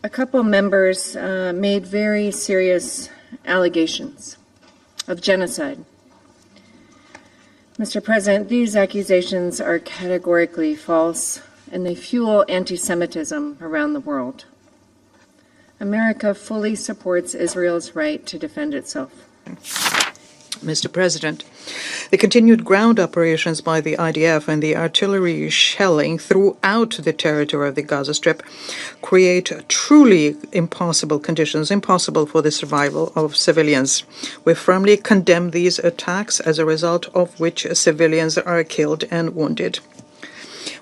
a couple members made very serious allegations of genocide. Mr. President, these accusations are categorically false, and they fuel anti-Semitism around the world. America fully supports Israel's right to defend itself. Mr. President, the continued ground operations by the IDF and the artillery shelling throughout the territory of the Gaza Strip create truly impossible conditions, impossible for the survival of civilians. We firmly condemn these attacks, as a result of which civilians are killed and wounded.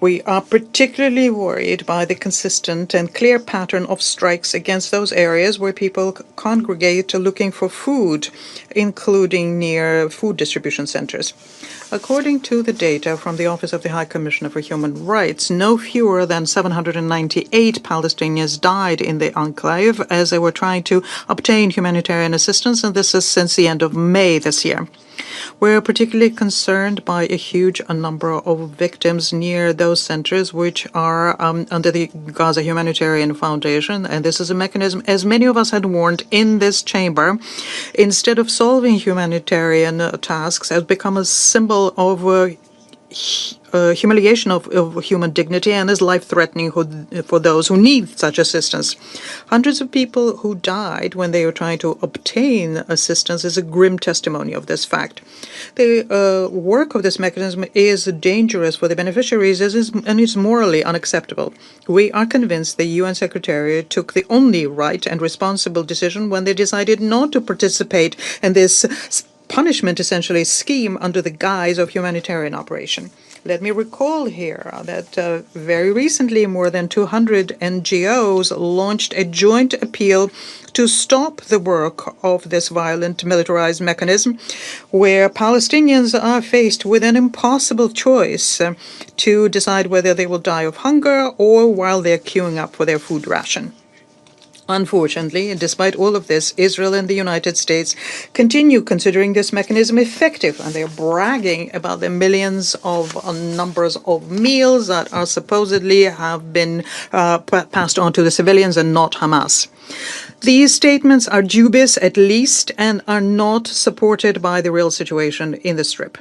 We are particularly worried by the consistent and clear pattern of strikes against those areas where people congregate looking for food, including near food distribution centers. According to the data from the Office of the High Commissioner for Human Rights, no fewer than 798 Palestinians died in the enclave as they were trying to obtain humanitarian assistance, and this is since the end of May this year. We're particularly concerned by a huge number of victims near those centers which are under the Gaza Humanitarian Foundation, and this is a mechanism, as many of us had warned in this chamber, instead of solving humanitarian tasks, has become a symbol of humiliation of human dignity and is life-threatening for those who need such assistance. Hundreds of people who died when they were trying to obtain assistance is a grim testimony of this fact. The work of this mechanism is dangerous for the beneficiaries and is morally unacceptable. We are convinced the UN Secretariat took the only right and responsible decision when they decided not to participate in this punishment, essentially, scheme under the guise of humanitarian operation. Let me recall here that very recently more than 200 NGOs launched a joint appeal to stop the work of this violent militarized mechanism, where Palestinians are faced with an impossible choice to decide whether they will die of hunger or while they're queuing up for their food ration. Unfortunately, despite all of this, Israel and the United States continue considering this mechanism effective, and they're bragging about the millions of numbers of meals that are supposedly have been passed on to the civilians and not Hamas. These statements are dubious at least and are not supported by the real situation in the Strip.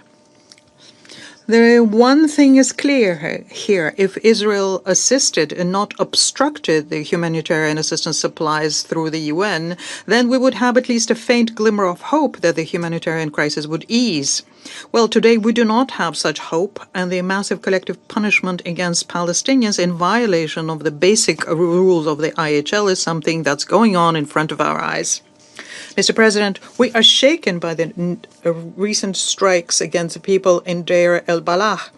The one thing is clear here. If Israel assisted and not obstructed the humanitarian assistance supplies through the UN, then we would have at least a faint glimmer of hope that the humanitarian crisis would ease. Well, today we do not have such hope, and the massive collective punishment against Palestinians in violation of the basic rules of the IHL is something that's going on in front of our eyes. Mr. President, we are shaken by the recent strikes against the people in Deir el-Balah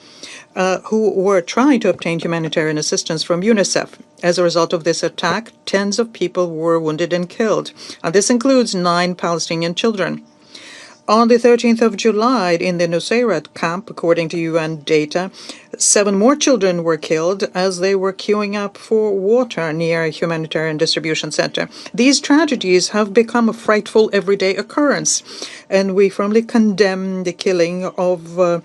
who were trying to obtain humanitarian assistance from UNICEF. As a result of this attack, tens of people were wounded and killed, and this includes 9 Palestinian children. On the 13th of July, in the Nusayrat camp, according to UN data, 7 more children were killed as they were queuing up for water near a humanitarian distribution center. These tragedies have become a frightful everyday occurrence, and we firmly condemn the killing of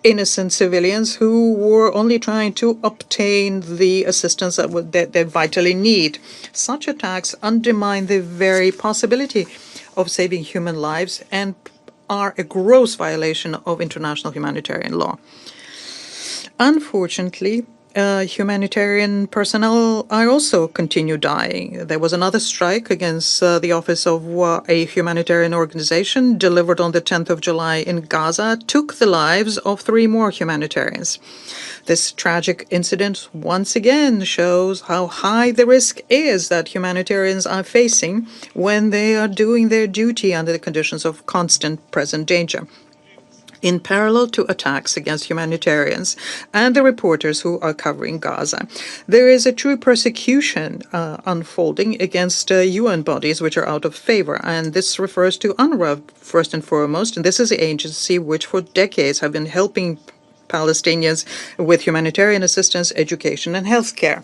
innocent civilians who were only trying to obtain the assistance that they vitally need. Such attacks undermine the very possibility of saving human lives and are a gross violation of international humanitarian law. Unfortunately, humanitarian personnel are also continue dying. There was another strike against the office of a humanitarian organization delivered on the 10th of July in Gaza, took the lives of 3 more humanitarians. This tragic incident once again shows how high the risk is that humanitarians are facing when they are doing their duty under the conditions of constant present danger. In parallel to attacks against humanitarians and the reporters who are covering Gaza, there is a true persecution unfolding against UN bodies which are out of favor, and this refers to UNRWA first and foremost, and this is the agency which for decades have been helping Palestinians with humanitarian assistance, education, and healthcare.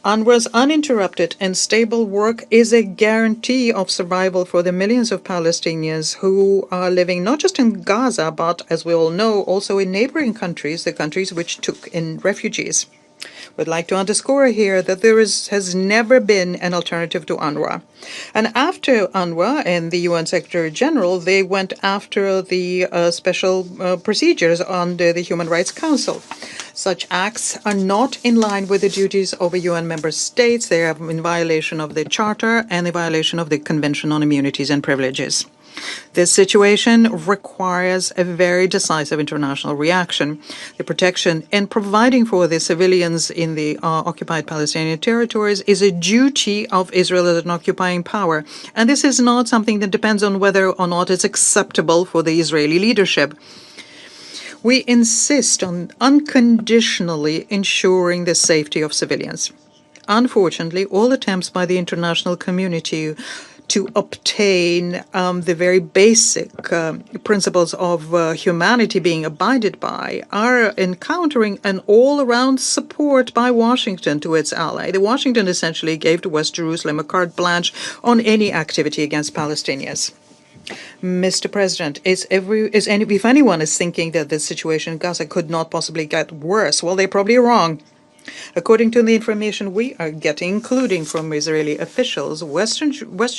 UNRWA's uninterrupted and stable work is a guarantee of survival for the millions of Palestinians who are living not just in Gaza, but, as we all know, also in neighboring countries, the countries which took in refugees. Would like to underscore here that has never been an alternative to UNRWA. And after UNRWA and the UN Secretary General, they went after the special procedures under the Human Rights Council. Such acts are not in line with the duties of a UN member states. They are in violation of the Charter and in violation of the Convention on Immunities and Privileges. This situation requires a very decisive international reaction. The protection and providing for the civilians in the occupied Palestinian territories is a duty of Israel as an occupying power. And this is not something that depends on whether or not it's acceptable for the Israeli leadership. We insist on unconditionally ensuring the safety of civilians. Unfortunately, all attempts by the international community to obtain the very basic principles of humanity being abided by are encountering an all-around support by Washington to its ally. The Washington essentially gave to West Jerusalem a carte blanche on any activity against Palestinians. Mr. President, if anyone is thinking that the situation in Gaza could not possibly get worse, well, they're probably wrong. According to the information we are getting, including from Israeli officials, West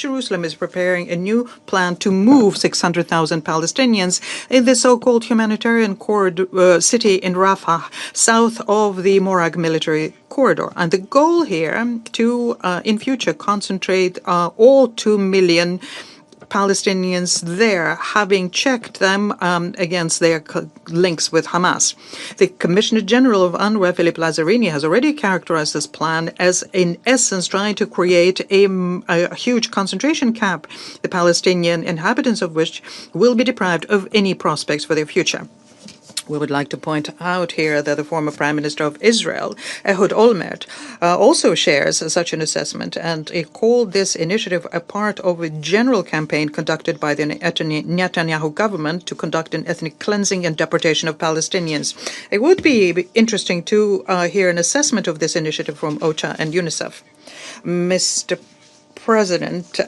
Jerusalem is preparing a new plan to move 600,000 Palestinians in the so-called humanitarian city in Rafah, south of the Morag military corridor. And the goal here to, in future, concentrate all 2 million Palestinians there, having checked them against their links with Hamas. The Commissioner General of UNRWA, Philip Lazzarini, has already characterized this plan as, in essence, trying to create a huge concentration camp, the Palestinian inhabitants of which will be deprived of any prospects for their future. We would like to point out here that the former Prime Minister of Israel, Ehud Olmert, also shares such an assessment, and he called this initiative a part of a general campaign conducted by the Netanyahu government to conduct an ethnic cleansing and deportation of Palestinians. It would be interesting to hear an assessment of this initiative from OCHA and UNICEF. Mr. President,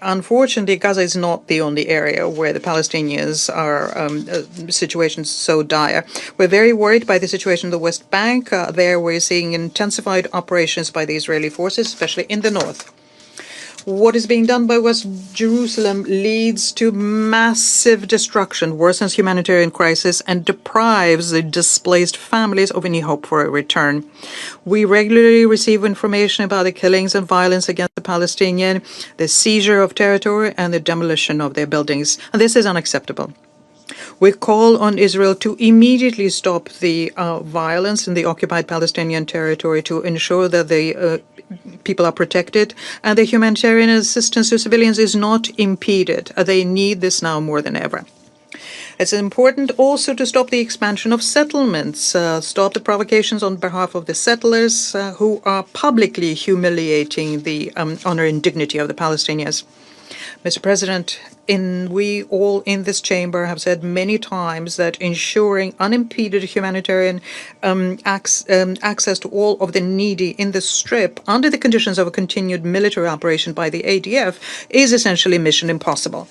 unfortunately, Gaza is not the only area where the Palestinians are situations so dire. We're very worried by the situation in the West Bank. There we're seeing intensified operations by the Israeli forces, especially in the north. What is being done by West Jerusalem leads to massive destruction, worsens humanitarian crisis, and deprives the displaced families of any hope for a return. We regularly receive information about the killings and violence against the Palestinian, the seizure of territory, and the demolition of their buildings. And this is unacceptable. We call on Israel to immediately stop the violence in the occupied Palestinian territory to ensure that the people are protected and the humanitarian assistance to civilians is not impeded. They need this now more than ever. It's important also to stop the expansion of settlements, stop the provocations on behalf of the settlers who are publicly humiliating the honor and dignity of the Palestinians. Mr. President, we all in this chamber have said many times that ensuring unimpeded humanitarian access to all of the needy in the Strip under the conditions of a continued military operation by the ADF is essentially mission impossible.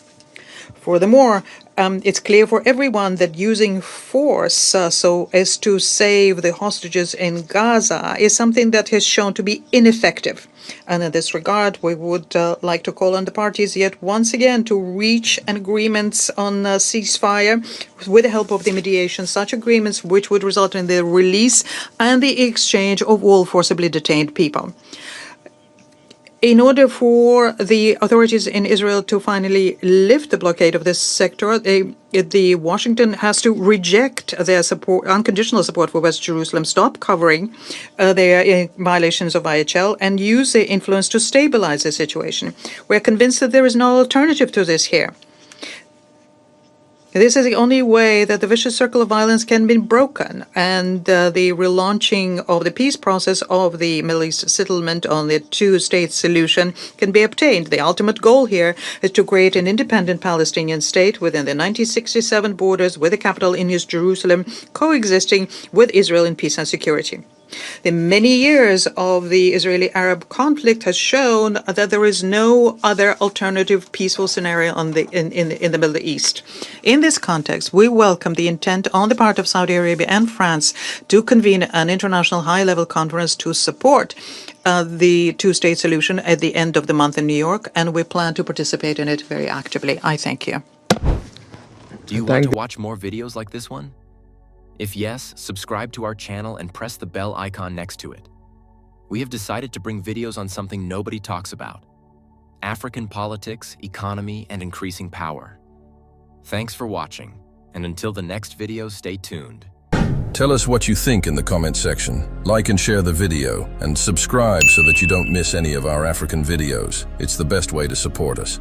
Furthermore, it's clear for everyone that using force so as to save the hostages in Gaza is something that has shown to be ineffective. And in this regard, we would like to call on the parties yet once again to reach an agreements on ceasefire with the help of the mediation, such agreements which would result in the release and the exchange of all forcibly detained people. In order for the authorities in Israel to finally lift the blockade of this sector, the Washington has to reject their unconditional support for West Jerusalem, stop covering their violations of IHL, and use their influence to stabilize the situation. We're convinced that there is no alternative to this here. This is the only way that the vicious circle of violence can be broken, and the relaunching of the peace process of the Middle East settlement on the two-state solution can be obtained. The ultimate goal here is to create an independent Palestinian state within the 1967 borders with the capital in East Jerusalem, coexisting with Israel in peace and security. The many years of the Israeli-Arab conflict has shown that there is no other alternative peaceful scenario in the Middle East. In this context, we welcome the intent on the part of Saudi Arabia and France to convene an international high-level conference to support the two-state solution at the end of the month in New York, and we plan to participate in it very actively. I thank you. Do you want to watch more videos like this one? If yes, subscribe to our channel and press the bell icon next to it. We have decided to bring videos on something nobody talks about: African politics, economy, and increasing power. Thanks for watching, and until the next video, stay tuned. Tell us what you think in the comment section. Like and share the video, and subscribe so that you don't miss any of our African videos. It's the best way to support us.